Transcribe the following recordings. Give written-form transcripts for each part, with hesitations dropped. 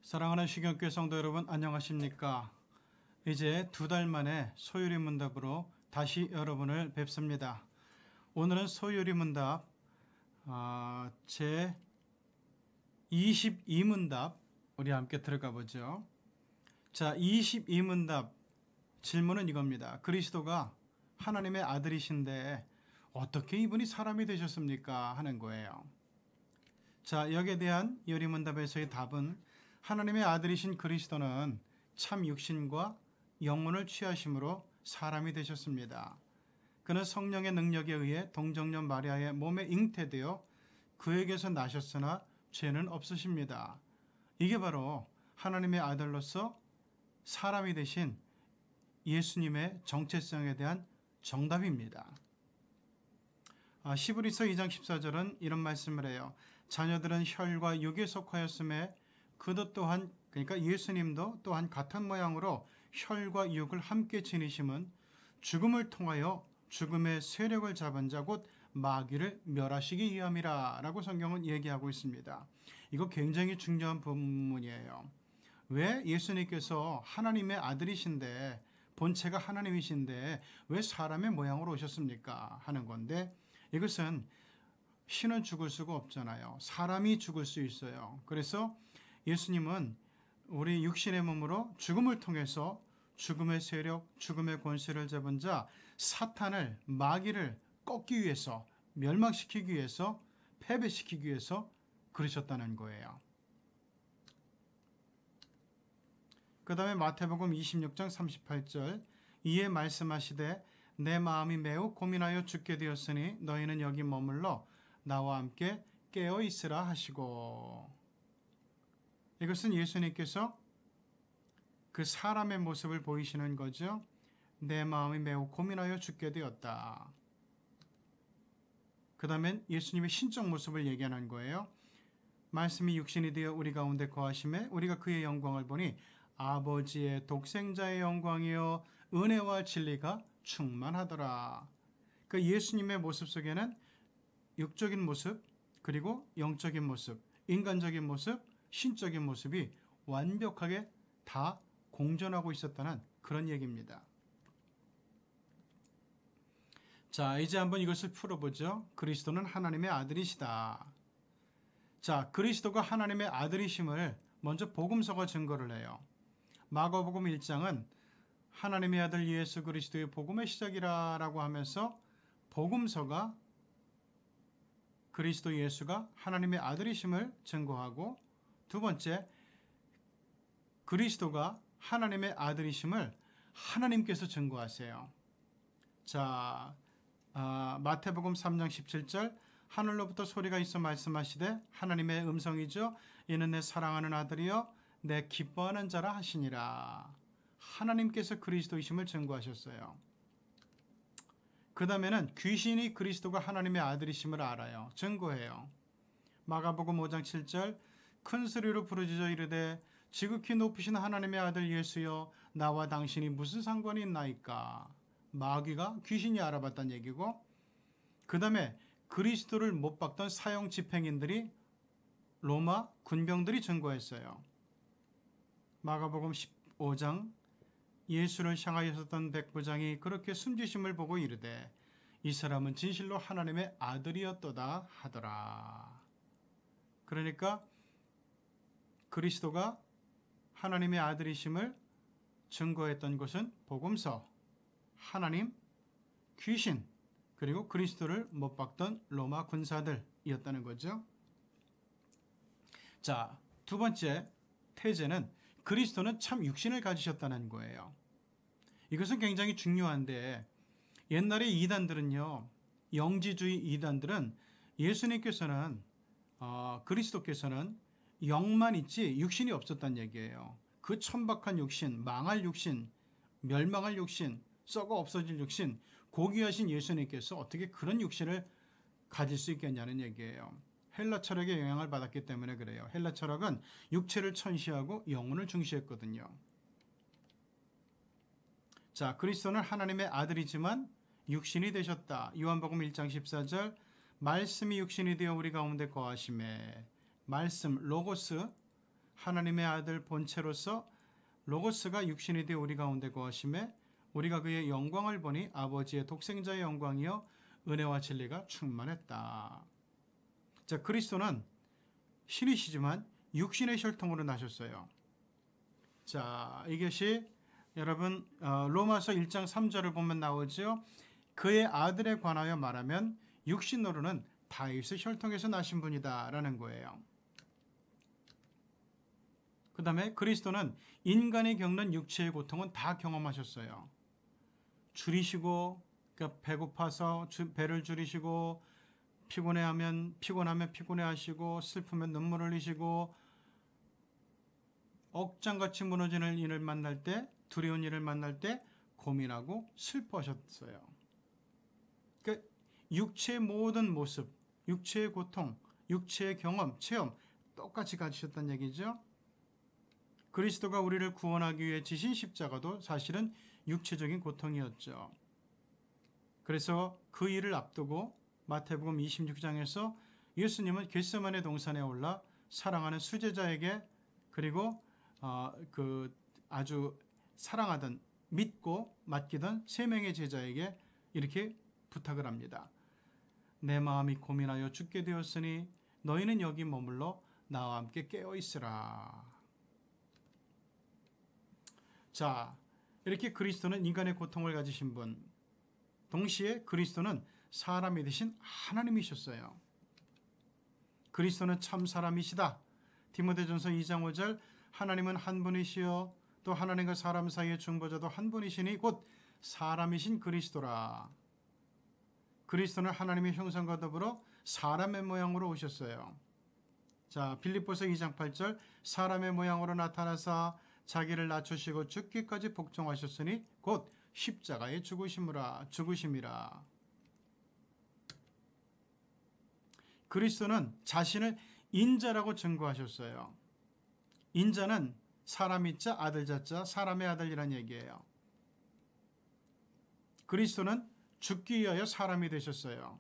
사랑하는 시경교회 성도 여러분, 안녕하십니까? 이제 2달 만에 소요리 문답으로 다시 여러분을 뵙습니다. 오늘은 소요리 문답 제 22문답 우리 함께 들어가 보죠. 자, 22문답 질문은 이겁니다. 그리스도가 하나님의 아들이신데 어떻게 이분이 사람이 되셨습니까? 하는 거예요. 자, 여기에 대한 요리문답에서의 답은 하나님의 아들이신 그리스도는 참 육신과 영혼을 취하심으로 사람이 되셨습니다. 그는 성령의 능력에 의해 동정녀 마리아의 몸에 잉태되어 그에게서 나셨으나 죄는 없으십니다. 이게 바로 하나님의 아들로서 사람이 되신 예수님의 정체성에 대한 정답입니다. 히브리서 2장 14절은 이런 말씀을 해요. 자녀들은 혈과 육에 속하였음에 그도 또한, 그러니까 예수님도 또한 같은 모양으로 혈과 육을 함께 지니심은 죽음을 통하여 죽음의 세력을 잡은 자 곧 마귀를 멸하시기 위함이라 라고 성경은 얘기하고 있습니다. 이거 굉장히 중요한 부분이에요. 왜 예수님께서 하나님의 아들이신데, 본체가 하나님이신데 왜 사람의 모양으로 오셨습니까? 하는 건데, 이것은 신은 죽을 수가 없잖아요. 사람이 죽을 수 있어요. 그래서 예수님은 우리 육신의 몸으로 죽음을 통해서 죽음의 세력, 죽음의 권세를 잡은 자 사탄을, 마귀를 꺾기 위해서, 멸망시키기 위해서, 패배시키기 위해서 그러셨다는 거예요. 그 다음에 마태복음 26장 38절, 이에 말씀하시되 내 마음이 매우 고민하여 죽게 되었으니 너희는 여기 머물러 나와 함께 깨어 있으라 하시고, 이것은 예수님께서 그 사람의 모습을 보이시는 거죠. 내 마음이 매우 고민하여 죽게 되었다. 그 다음엔 예수님의 신적 모습을 얘기하는 거예요. 말씀이 육신이 되어 우리 가운데 거하심에 우리가 그의 영광을 보니 아버지의 독생자의 영광이요 은혜와 진리가 충만하더라. 그 예수님의 모습 속에는 육적인 모습, 그리고 영적인 모습, 인간적인 모습, 신적인 모습이 완벽하게 다 공존하고 있었다는 그런 얘기입니다. 자, 이제 한번 이것을 풀어보죠. 그리스도는 하나님의 아들이시다. 자, 그리스도가 하나님의 아들이심을 먼저 복음서가 증거를 해요. 마가복음 1장은 하나님의 아들 예수 그리스도의 복음의 시작이라고 하면서 복음서가 그리스도 예수가 하나님의 아들이심을 증거하고, 두 번째, 그리스도가 하나님의 아들이심을 하나님께서 증거하세요. 자, 마태복음 3장 17절, 하늘로부터 소리가 있어 말씀하시되 하나님의 음성이죠. 이는 내 사랑하는 아들이요 내 기뻐하는 자라 하시니라. 하나님께서 그리스도이심을 증거하셨어요. 그 다음에는 귀신이 그리스도가 하나님의 아들이심을 알아요. 증거해요. 마가복음 5장 7절, 큰 소리로 부르짖어 이르되 지극히 높으신 하나님의 아들 예수여 나와 당신이 무슨 상관이 있나이까. 마귀가 귀신이 알아봤다는 얘기고, 그 다음에 그리스도를 못 박던 사형 집행인들이, 로마 군병들이 증거했어요. 마가복음 15장, 예수를 향하여 섰던 백부장이 그렇게 숨지심을 보고 이르되 이 사람은 진실로 하나님의 아들이었도다 하더라. 그러니까 그리스도가 하나님의 아들이심을 증거했던 것은 복음서, 하나님, 귀신, 그리고 그리스도를 못 박던 로마 군사들이었다는 거죠. 자, 두 번째 태제는 그리스도는 참 육신을 가지셨다는 거예요. 이것은 굉장히 중요한데, 옛날에 이단들은요, 영지주의 이단들은 예수님께서는 그리스도께서는 영만 있지 육신이 없었단 얘기예요. 그 천박한 육신, 망할 육신, 멸망할 육신, 썩어 없어질 육신, 고귀하신 예수님께서 어떻게 그런 육신을 가질 수 있겠냐는 얘기예요. 헬라 철학의 영향을 받았기 때문에 그래요. 헬라 철학은 육체를 천시하고 영혼을 중시했거든요. 자, 그리스도는 하나님의 아들이지만 육신이 되셨다. 요한복음 1장 14절, 말씀이 육신이 되어 우리 가운데 거하심에, 말씀, 로고스, 하나님의 아들 본체로서 로고스가 육신이 되어 우리 가운데 거하심에 우리가 그의 영광을 보니 아버지의 독생자의 영광이요 은혜와 진리가 충만했다. 자, 그리스도는 신이시지만 육신의 혈통으로 나셨어요. 자, 이것이 여러분 로마서 1장 3절을 보면 나오죠. 그의 아들에 관하여 말하면 육신으로는 다윗의 혈통에서 나신 분이다 라는 거예요. 그 다음에 그리스도는 인간이 겪는 육체의 고통은 다 경험하셨어요. 줄이시고, 그러니까 배고파서 배를 줄이시고, 피곤하면 피곤해하시고, 슬프면 눈물 흘리시고, 억장같이 무너지는 일을 만날 때, 두려운 일을 만날 때 고민하고 슬퍼하셨어요. 그러니까 육체의 모든 모습, 육체의 고통, 육체의 경험, 체험 똑같이 가지셨다는 얘기죠. 그리스도가 우리를 구원하기 위해 지신 십자가도 사실은 육체적인 고통이었죠. 그래서 그 일을 앞두고 마태복음 26장에서 예수님은 겟세마네 동산에 올라 사랑하는 수제자에게 그리고 그 아주 사랑하던 믿고 맡기던 세 명의 제자에게 이렇게 부탁을 합니다. 내 마음이 고민하여 죽게 되었으니 너희는 여기 머물러 나와 함께 깨어 있으라. 자, 이렇게 그리스도는 인간의 고통을 가지신 분, 동시에 그리스도는 사람이 되신 하나님이셨어요. 그리스도는 참 사람이시다. 디모데전서 2장 5절 하나님은 한 분이시요 또 하나님과 사람 사이의 중보자도 한 분이시니 곧 사람이신 그리스도라. 그리스도는 하나님의 형상과 더불어 사람의 모양으로 오셨어요. 자, 빌립보서 2장 8절 사람의 모양으로 나타나사 자기를 낮추시고 죽기까지 복종하셨으니 곧 십자가에 죽으심이라. 그리스도는 자신을 인자라고 증거하셨어요. 인자는 사람의 자, 아들 자자, 사람의 아들이란 얘기예요. 그리스도는 죽기 위하여 사람이 되셨어요.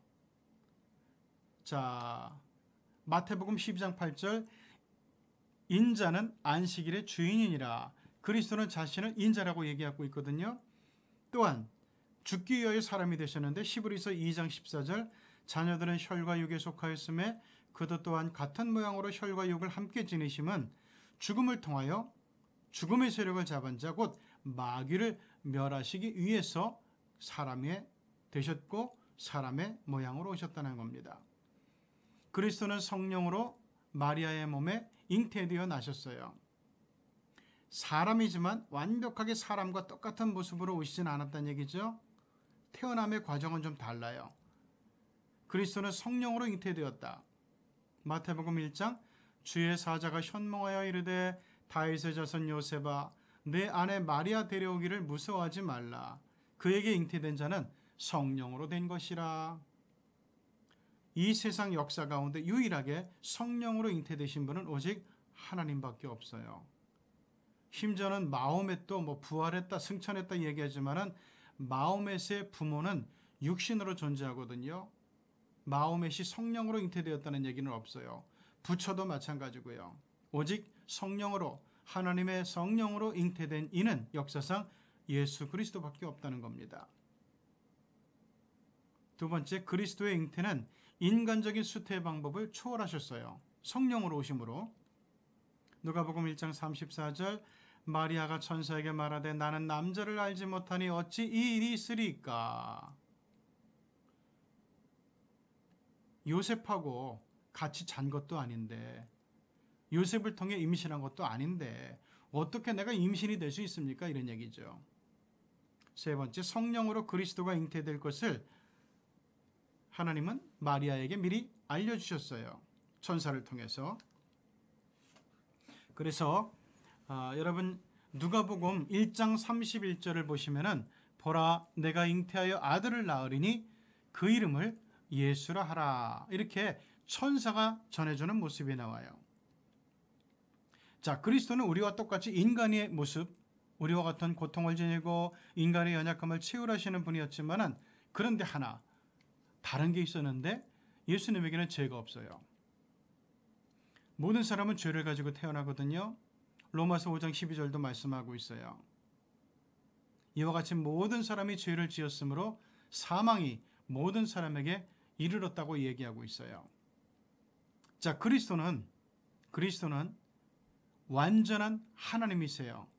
자, 마태복음 12장 8절 인자는 안식일의 주인이니라. 그리스도는 자신을 인자라고 얘기하고 있거든요. 또한 죽기 위하여 사람이 되셨는데 히브리서 2장 14절 자녀들은 혈과 육에 속하였음에 그도 또한 같은 모양으로 혈과 육을 함께 지니심은 죽음을 통하여 죽음의 세력을 잡은 자 곧 마귀를 멸하시기 위해서 사람이 되셨고 사람의 모양으로 오셨다는 겁니다. 그리스도는 성령으로 마리아의 몸에 잉태되어 나셨어요. 사람이지만 완벽하게 사람과 똑같은 모습으로 오시진 않았다는 얘기죠. 태어남의 과정은 좀 달라요. 그리스도는 성령으로 잉태되었다. 마태복음 1장 주의 사자가 현몽하여 이르되 다윗의 자손 요셉아 내 아내 마리아 데려오기를 무서워하지 말라. 그에게 잉태된 자는 성령으로 된 것이라. 이 세상 역사 가운데 유일하게 성령으로 잉태되신 분은 오직 하나님밖에 없어요. 심지어는 마호멧도 부활했다 승천했다 얘기하지만은 마호멧의 부모는 육신으로 존재하거든요. 마호멧이 성령으로 잉태되었다는 얘기는 없어요. 부처도 마찬가지고요. 오직 성령으로 하나님의 성령으로 잉태된 이는 역사상 예수 그리스도밖에 없다는 겁니다. 두 번째, 그리스도의 잉태는 인간적인 수태 방법을 초월하셨어요. 성령으로 오심으로. 누가복음 1장 34절 마리아가 천사에게 말하되 나는 남자를 알지 못하니 어찌 이 일이 있으리까. 요셉하고 같이 잔 것도 아닌데 요셉을 통해 임신한 것도 아닌데 어떻게 내가 임신이 될 수 있습니까? 이런 얘기죠. 세 번째, 성령으로 그리스도가 잉태될 것을 하나님은 마리아에게 미리 알려주셨어요. 천사를 통해서. 그래서 여러분 누가복음 1장 31절을 보시면은 보라 내가 잉태하여 아들을 낳으리니 그 이름을 예수라 하라. 이렇게 천사가 전해주는 모습이 나와요. 자, 그리스도는 우리와 똑같이 인간의 모습, 우리와 같은 고통을 지니고 인간의 연약함을 채울하시는 분이었지만은 그런데 하나 다른 게 있었는데 예수님에게는 죄가 없어요. 모든 사람은 죄를 가지고 태어나거든요. 로마서 5장 12절도 말씀하고 있어요. 이와 같이 모든 사람이 죄를 지었으므로 사망이 모든 사람에게 이르렀다고 얘기하고 있어요. 자, 그리스도는 완전한 하나님이세요.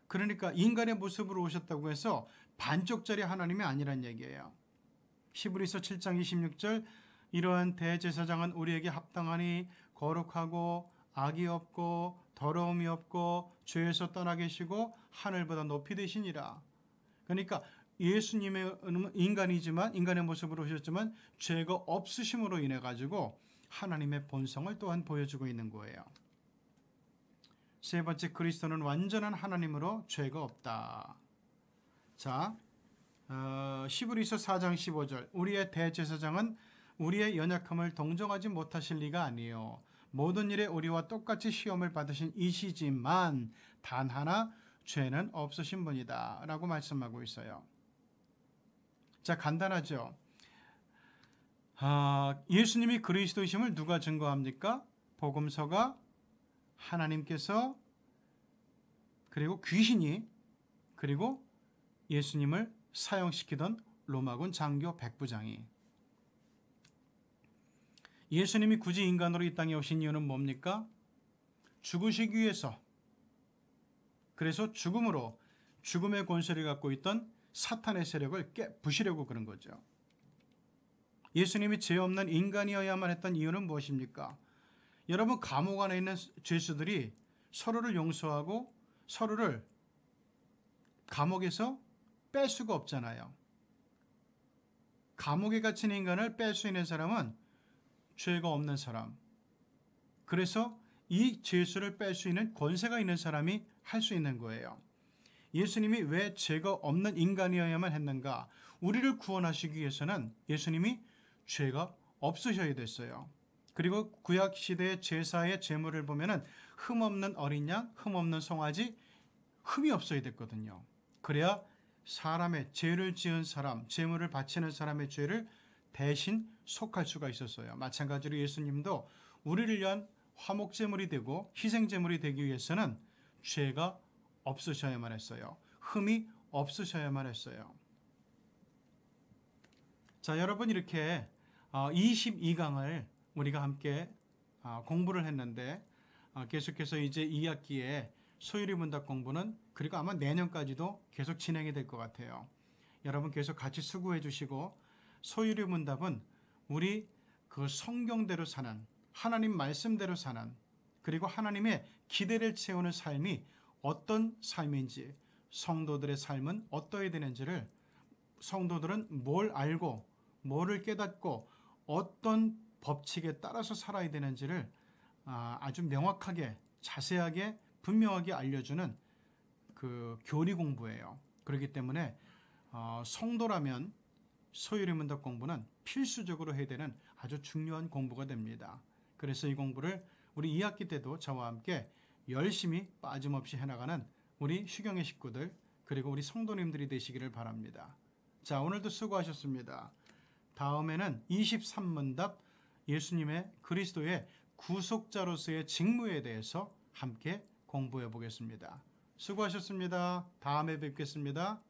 그러니까 인간의 모습으로 오셨다고 해서 반쪽짜리 하나님이 아니란 얘기예요. 히브리서 7장 26절 이러한 대제사장은 우리에게 합당하니 거룩하고 악이 없고 더러움이 없고 죄에서 떠나 계시고 하늘보다 높이 되시니라. 그러니까 예수님의 인간이지만 인간의 모습으로 오셨지만 죄가 없으심으로 인해 가지고 하나님의 본성을 또한 보여주고 있는 거예요. 세 번째, 그리스도는 완전한 하나님으로 죄가 없다. 자, 히브리서 4장 15절 우리의 대제사장은 우리의 연약함을 동정하지 못하실 리가 아니요 모든 일에 우리와 똑같이 시험을 받으신 이시지만 단 하나 죄는 없으신 분이다 라고 말씀하고 있어요. 자, 간단하죠. 예수님이 그리스도이심을 누가 증거합니까? 복음서가 하나님께서 그리고 귀신이 그리고 예수님을 사형시키던 로마군 장교 백부장이 예수님이 굳이 인간으로 이 땅에 오신 이유는 뭡니까? 죽으시기 위해서. 그래서 죽음으로 죽음의 권세를 갖고 있던 사탄의 세력을 부시려고 그런 거죠. 예수님이 죄 없는 인간이어야만 했던 이유는 무엇입니까? 여러분, 감옥 안에 있는 죄수들이 서로를 용서하고 서로를 감옥에서 뺄 수가 없잖아요. 감옥에 갇힌 인간을 뺄 수 있는 사람은 죄가 없는 사람. 그래서 이 죄수를 뺄 수 있는 권세가 있는 사람이 할 수 있는 거예요. 예수님이 왜 죄가 없는 인간이어야만 했는가? 우리를 구원하시기 위해서는 예수님이 죄가 없으셔야 됐어요. 그리고 구약 시대의 제사의 제물을 보면은 흠 없는 어린 양, 흠 없는 송아지, 흠이 없어야 됐거든요. 그래야 사람의 죄를 지은 사람, 제물을 바치는 사람의 죄를 대신 속할 수가 있었어요. 마찬가지로 예수님도 우리를 위한 화목제물이 되고 희생제물이 되기 위해서는 죄가 없으셔야만 했어요. 흠이 없으셔야만 했어요. 자, 여러분, 이렇게 22강을 우리가 함께 공부를 했는데 계속해서 이제 2학기에 소유리 문답 공부는 그리고 아마 내년까지도 계속 진행이 될 것 같아요. 여러분 계속 같이 수고해 주시고 소유리 문답은 우리 그 성경대로 사는 하나님 말씀대로 사는 그리고 하나님의 기대를 채우는 삶이 어떤 삶인지 성도들의 삶은 어떠해야 되는지를 성도들은 뭘 알고 뭐를 깨닫고 어떤 법칙에 따라서 살아야 되는지를 아주 명확하게 자세하게 분명하게 알려주는 그 교리 공부예요. 그렇기 때문에 성도라면 소유리 문답 공부는 필수적으로 해야 되는 아주 중요한 공부가 됩니다. 그래서 이 공부를 우리 2학기 때도 저와 함께 열심히 빠짐없이 해나가는 우리 휴경의 식구들 그리고 우리 성도님들이 되시기를 바랍니다. 자, 오늘도 수고하셨습니다. 다음에는 23문답 예수님의 그리스도의 구속자로서의 직무에 대해서 함께 공부해 보겠습니다. 수고하셨습니다. 다음에 뵙겠습니다.